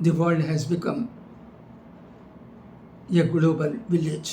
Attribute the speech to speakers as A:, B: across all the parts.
A: The world has become a global village.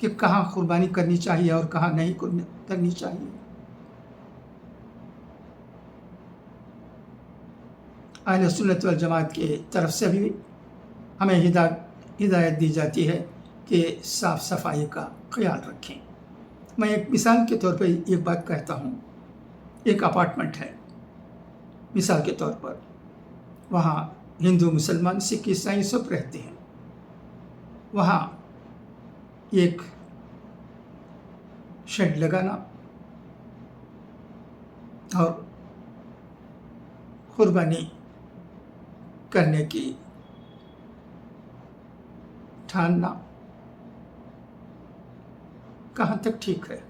A: کہ کہاں قربانی کرنی چاہیے اور کہاں نہیں کرنی چاہیے۔ اہل سنت والجماعت کی طرف سے بھی ہمیں ہدایت دی جاتی ہے کہ صاف صفائی کا خیال رکھیں۔ میں ایک مثال کے طور پر ایک بات کہتا ہوں۔ ایک اپارٹمنٹ ہے مثال کے طور پر، وہاں ہندو، مسلمان، سکھ، عیسائی سب رہتے ہیں۔ وہاں ایک شیڈ لگانا اور قربانی کرنے کی ٹھاننا کہاں تک ٹھیک ہے؟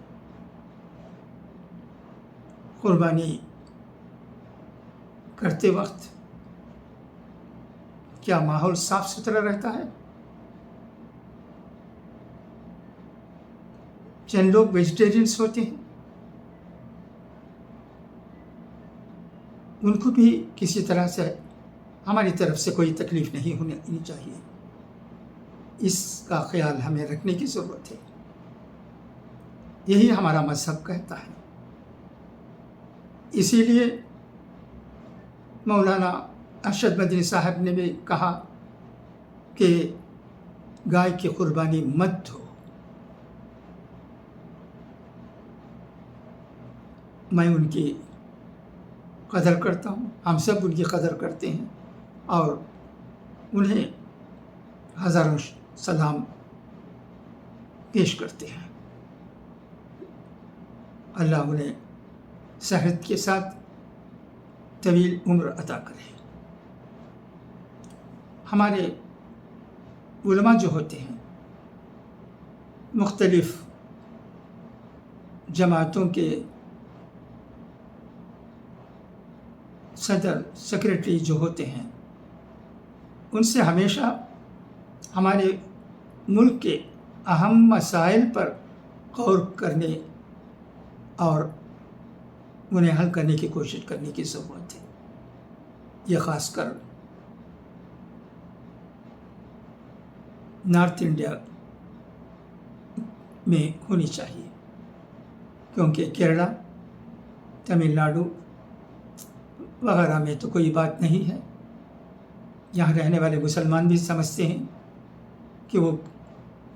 A: قربانی کرتے وقت کیا ماحول صاف ستھرا رہتا ہے؟ چند لوگ ویجیٹیرینس ہوتے ہیں، ان کو بھی کسی طرح سے ہماری طرف سے کوئی تکلیف نہیں ہونی چاہیے۔ اس کا خیال ہمیں رکھنے کی ضرورت ہے۔ یہی ہمارا مذہب کہتا ہے۔ اسی لیے مولانا ارشد مدنی صاحب نے بھی کہا کہ گائے کی قربانی مت دو۔ میں ان کی قدر کرتا ہوں، ہم سب ان کی قدر کرتے ہیں اور انہیں ہزاروں سلام پیش کرتے ہیں۔ اللہ انہیں صحت کے ساتھ طویل عمر عطا کرے۔ ہمارے علماء جو ہوتے ہیں مختلف جماعتوں کے صدر سیکریٹری جو ہوتے ہیں، ان سے ہمیشہ ہمارے ملک کے اہم مسائل پر غور کرنے اور انہیں حل کرنے کی کوشش کرنے کی ضرورت ہے۔ یہ خاص کر نارتھ انڈیا میں ہونی چاہیے، کیونکہ کیرلا، تمل ناڈو وغیرہ میں تو کوئی بات نہیں ہے۔ یہاں رہنے والے مسلمان بھی سمجھتے ہیں کہ وہ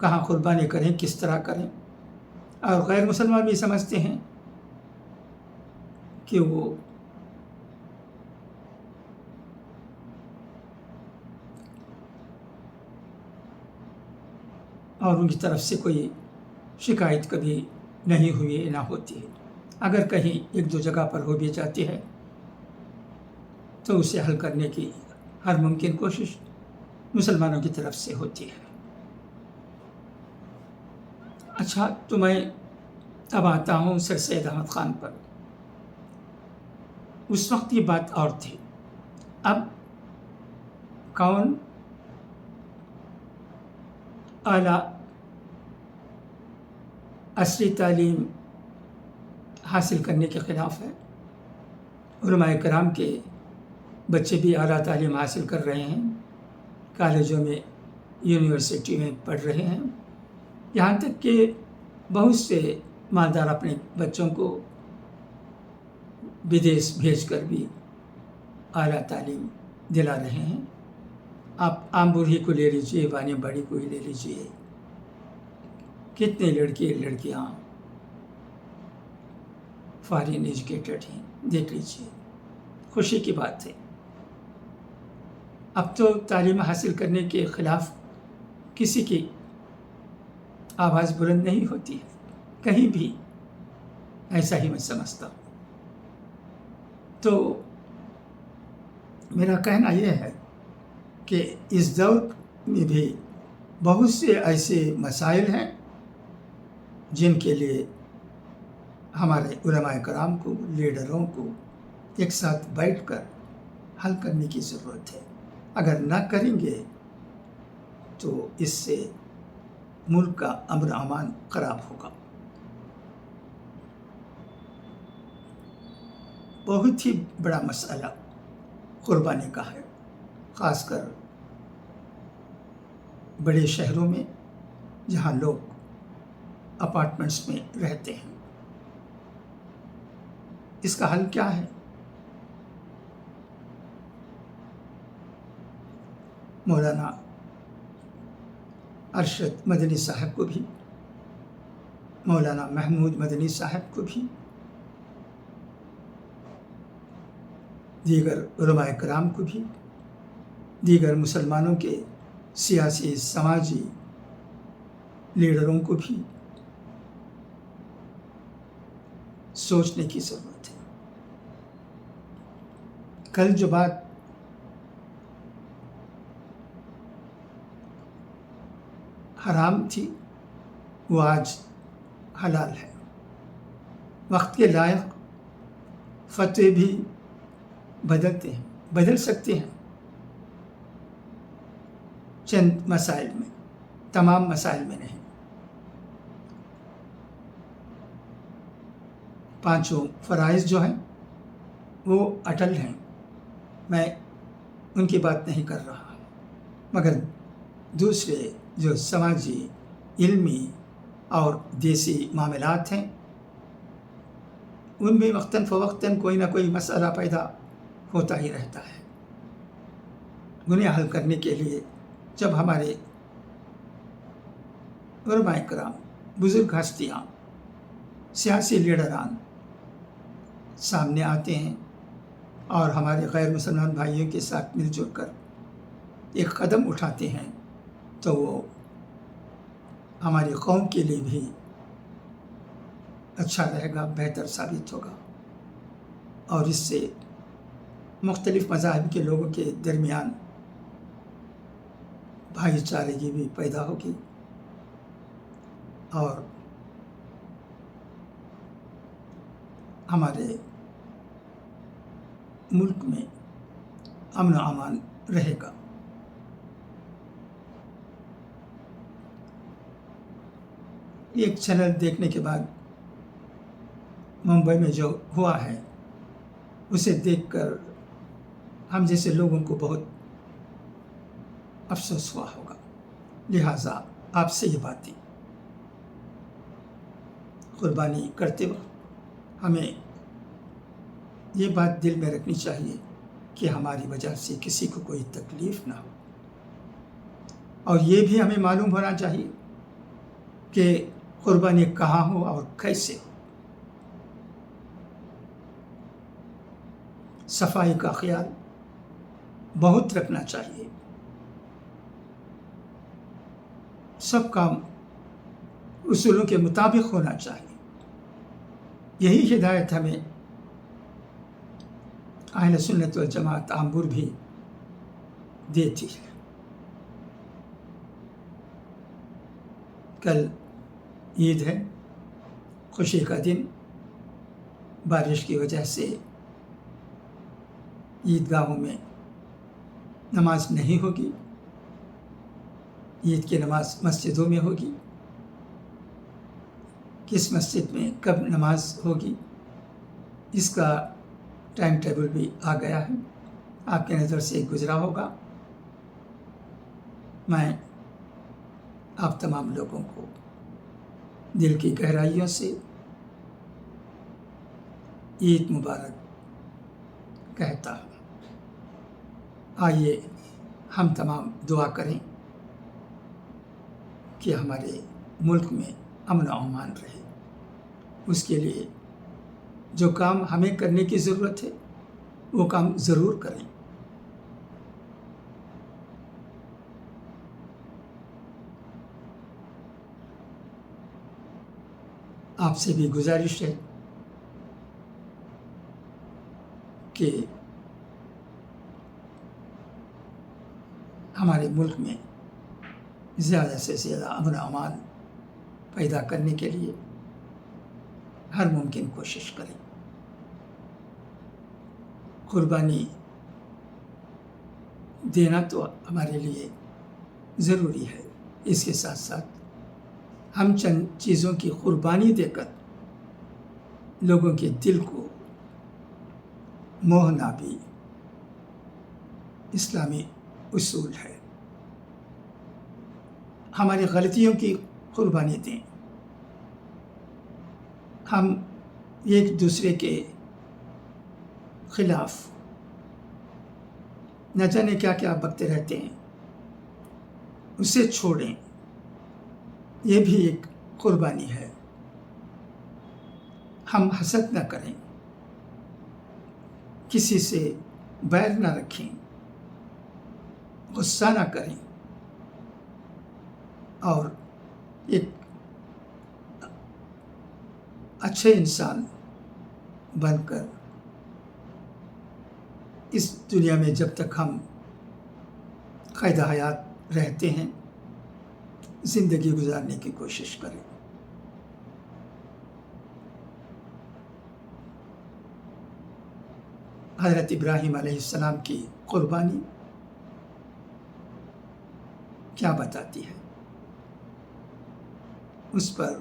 A: کہاں قربانی کریں، کس طرح کریں، اور غیر مسلمان بھی سمجھتے ہیں کہ وہ اور ان کی طرف سے کوئی شکایت کبھی نہیں ہوئی، نہ ہوتی ہے۔ اگر کہیں ایک دو جگہ پر ہو بھی جاتی ہے تو اسے حل کرنے کی ہر ممکن کوشش مسلمانوں کی طرف سے ہوتی ہے۔ اچھا، تو میں اب آتا ہوں سر سید احمد خان پر۔ اس وقت یہ بات اور تھی۔ اب کون اعلیٰ عصری تعلیم حاصل کرنے کے خلاف ہے؟ علماء کرام کے بچے بھی اعلیٰ تعلیم حاصل کر رہے ہیں، کالجوں میں، یونیورسٹی میں پڑھ رہے ہیں، یہاں تک کہ بہت سے مالدار اپنے بچوں کو بدیس بھیج کر بھی اعلیٰ تعلیم دلا رہے ہیں۔ آپ عام بوڑھی کو لے لیجیے، بانی بڑی کو ہی لے لیجیے، کتنے لڑکے لڑکیاں فارین ایجوکیٹڈ ہیں، دیکھ لیجیے، خوشی کی بات ہے۔ اب تو تعلیم حاصل کرنے کے خلاف کسی کی آواز بلند نہیں ہوتی ہے، کہیں بھی ایسا ہی میں سمجھتا ہوں۔ تو میرا کہنا یہ ہے کہ اس دور میں بھی بہت سے ایسے مسائل ہیں جن کے لیے ہمارے علماء کرام کو، لیڈروں کو ایک ساتھ بیٹھ کر حل کرنے کی ضرورت ہے۔ اگر نہ کریں گے تو اس سے ملک کا امن و امان خراب ہوگا۔ بہت ہی بڑا مسئلہ قربانی کا ہے، خاص کر بڑے شہروں میں جہاں لوگ اپارٹمنٹس میں رہتے ہیں۔ اس کا حل کیا ہے؟ مولانا ارشد مدنی صاحب کو بھی، مولانا محمود مدنی صاحب کو بھی، دیگر علماء کرام کو بھی، دیگر مسلمانوں کے سیاسی سماجی لیڈروں کو بھی سوچنے کی ضرورت ہے۔ کل جو بات حرام تھی وہ آج حلال ہے۔ وقت کے لائق فتوے بھی بدلتے ہیں، بدل سکتے ہیں چند مسائل میں، تمام مسائل میں نہیں۔ پانچوں فرائض جو ہیں وہ اٹل ہیں، میں ان کی بات نہیں کر رہا، مگر دوسرے جو سماجی، علمی اور دیسی معاملات ہیں ان میں وقتاً فوقتاً کوئی نہ کوئی مسئلہ پیدا ہوتا ہی رہتا ہے۔ انہیں حل کرنے کے لیے جب ہمارے علماء کرام، بزرگ ہستیاں، سیاسی لیڈران سامنے آتے ہیں اور ہمارے غیر مسلمان بھائیوں کے ساتھ مل جل کر ایک قدم اٹھاتے ہیں تو وہ ہماری قوم کے لیے بھی اچھا رہے گا، بہتر ثابت ہوگا، اور اس سے مختلف مذاہب کے لوگوں کے درمیان بھائی چارگی بھی پیدا ہوگی اور ہمارے ملک میں امن و امان رہے گا۔ ایک چینل دیکھنے کے بعد ممبئی میں جو ہوا ہے اسے دیکھ کر ہم جیسے لوگوں کو بہت افسوس ہوا ہوگا، لہٰذا آپ سے یہ بات تھی۔ قربانی کرتے وقت ہمیں یہ بات دل میں رکھنی چاہیے کہ ہماری وجہ سے کسی کو کوئی تکلیف نہ ہو، اور یہ بھی ہمیں معلوم ہونا چاہیے کہ قربانی کہاں ہو اور کیسے ہو۔ صفائی کا خیال بہت رکھنا چاہیے، سب کام اصولوں کے مطابق ہونا چاہیے۔ یہی ہدایت ہمیں اہل سنت والجماعت آمبور بھی دیتی ہے۔ کل عید ہے، خوشی کا دن، بارش کی وجہ سے عیدگاہوں میں نماز نہیں ہوگی، عید کی نماز مسجدوں میں ہوگی۔ کس مسجد میں کب نماز ہوگی اس کا ٹائم ٹیبل بھی آ گیا ہے، آپ کے نظر سے گزرا ہوگا۔ میں آپ تمام لوگوں کو دل کی گہرائیوں سے عید مبارک کہتا ہوں۔ آئیے ہم تمام دعا کریں کہ ہمارے ملک میں امن و امان رہے۔ اس کے لیے جو کام ہمیں کرنے کی ضرورت ہے وہ کام ضرور کریں۔ آپ سے بھی گزارش ہے کہ ہمارے ملک میں زیادہ سے زیادہ امن و امان پیدا کرنے کے لیے ہر ممکن کوشش کریں۔ قربانی دینا تو ہمارے لیے ضروری ہے، اس کے ساتھ ساتھ ہم چند چیزوں کی قربانی دے کر لوگوں کے دل کو موہنا بھی اسلامی اصول ہے۔ ہماری غلطیوں کی قربانی دیں، ہم ایک دوسرے کے خلاف نہ جانے کیا کیا بکتے رہتے ہیں، اسے چھوڑیں، یہ بھی ایک قربانی ہے۔ ہم حسد نہ کریں، کسی سے بیر نہ رکھیں، غصہ نہ کریں، اور ایک اچھے انسان بن کر اس دنیا میں جب تک ہم قید حیات رہتے ہیں زندگی گزارنے کی کوشش کریں۔ حضرت ابراہیم علیہ السلام کی قربانی کیا بتاتی ہے؟ اس پر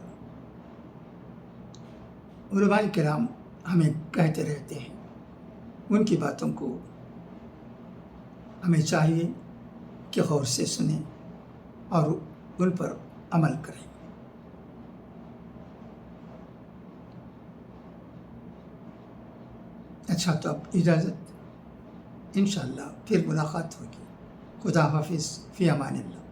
A: علماء کرام ہمیں کہتے رہتے ہیں، ان کی باتوں کو ہمیں چاہیے کہ غور سے سنیں اور ان پر عمل کریں۔ اچھا، تو اب اجازت، انشاءاللہ پھر ملاقات ہوگی۔ خدا حافظ، فی امان اللہ۔